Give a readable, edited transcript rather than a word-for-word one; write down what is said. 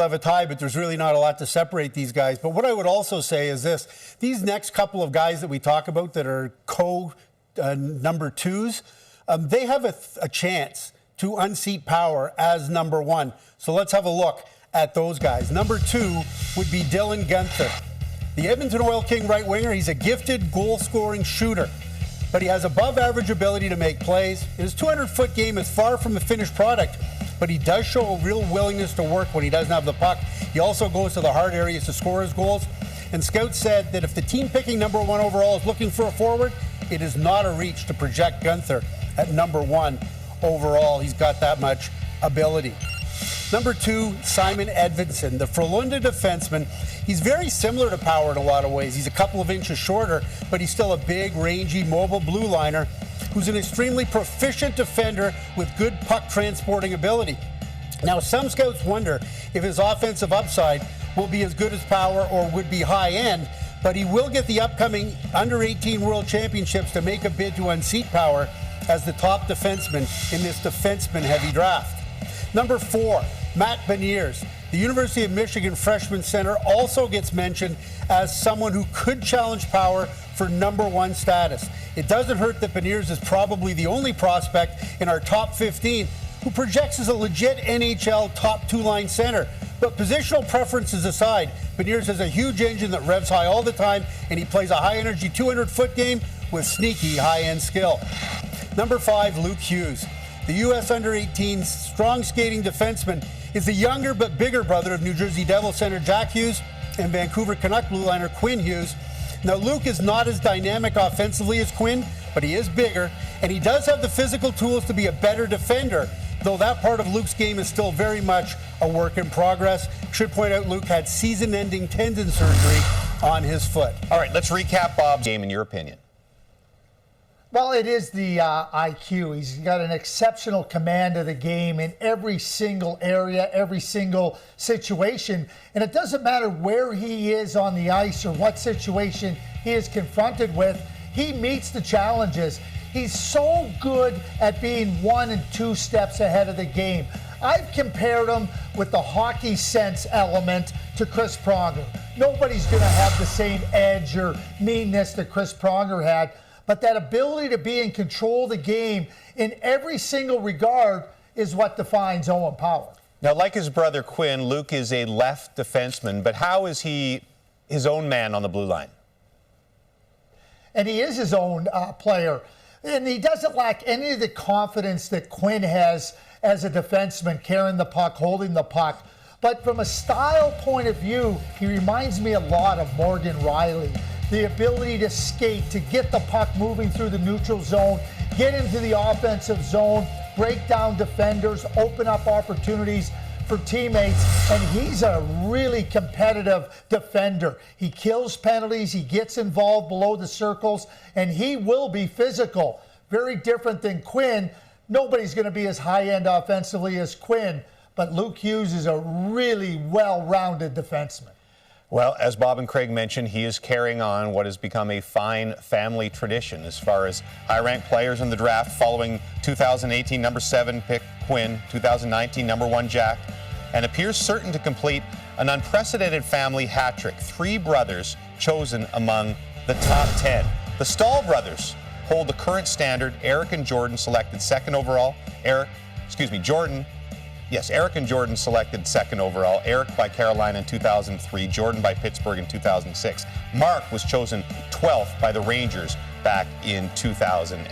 have a tie, but there's really not a lot to separate these guys. But what I would also say is this. These next couple of guys that we talk about that are number twos, they have a chance to unseat Power as number one. So let's have a look at those guys. Number two would be Dylan Guenther. The Edmonton Oil King right winger, he's a gifted goal-scoring shooter, but he has above-average ability to make plays. His 200-foot game is far from a finished product, but he does show a real willingness to work when he doesn't have the puck. He also goes to the hard areas to score his goals. And scouts said that if the team picking number one overall is looking for a forward, it is not a reach to project Guenther at number one overall. He's got that much ability. Number two, Simon Edvinsson, the Frölunda defenseman. He's very similar to Power in a lot of ways. He's a couple of inches shorter, but he's still a big, rangy, mobile blue liner who's an extremely proficient defender with good puck transporting ability. Now, some scouts wonder if his offensive upside will be as good as Power or would be high end, but he will get the upcoming Under-18 World Championships to make a bid to unseat Power as the top defenseman in this defenseman-heavy draft. Number four, Matt Beniers. The University of Michigan freshman center also gets mentioned as someone who could challenge Power for number one status. It doesn't hurt that Beniers is probably the only prospect in our top 15 who projects as a legit NHL top two-line center. But positional preferences aside, Beniers has a huge engine that revs high all the time, and he plays a high-energy 200-foot game with sneaky high-end skill. Number five, Luke Hughes. The U.S. Under-18 strong skating defenseman is the younger but bigger brother of New Jersey Devils center Jack Hughes and Vancouver Canuck blue liner Quinn Hughes. Now, Luke is not as dynamic offensively as Quinn, but he is bigger, and he does have the physical tools to be a better defender, though that part of Luke's game is still very much a work in progress. Should point out Luke had season-ending tendon surgery on his foot. All right, let's recap Bob's game in your opinion. Well, it is the IQ. He's got an exceptional command of the game in every single area, every single situation. And it doesn't matter where he is on the ice or what situation he is confronted with, he meets the challenges. He's so good at being 1 and 2 steps ahead of the game. I've compared him with the hockey sense element to Chris Pronger. Nobody's going to have the same edge or meanness that Chris Pronger had. But that ability to be in control of the game in every single regard is what defines Owen Power. Now, like his brother Quinn, Luke is a left defenseman, but how is he his own man on the blue line? And he is his own player. And he doesn't lack any of the confidence that Quinn has as a defenseman, carrying the puck, holding the puck. But from a style point of view, he reminds me a lot of Morgan Riley. The ability to skate, to get the puck moving through the neutral zone, get into the offensive zone, break down defenders, open up opportunities for teammates, and he's a really competitive defender. He kills penalties, he gets involved below the circles, and he will be physical. Very different than Quinn. Nobody's going to be as high-end offensively as Quinn, but Luke Hughes is a really well-rounded defenseman. Well, as Bob and Craig mentioned, he is carrying on what has become a fine family tradition as far as high-ranked players in the draft following 2018 number 7 pick Quinn, 2019 number 1 Jack, and appears certain to complete an unprecedented family hat trick. 3 brothers chosen among the top 10. The Stahl brothers hold the current standard. Eric and Jordan selected second overall. Eric and Jordan selected second overall. Eric by Carolina in 2003, Jordan by Pittsburgh in 2006. Mark was chosen 12th by the Rangers back in 2000.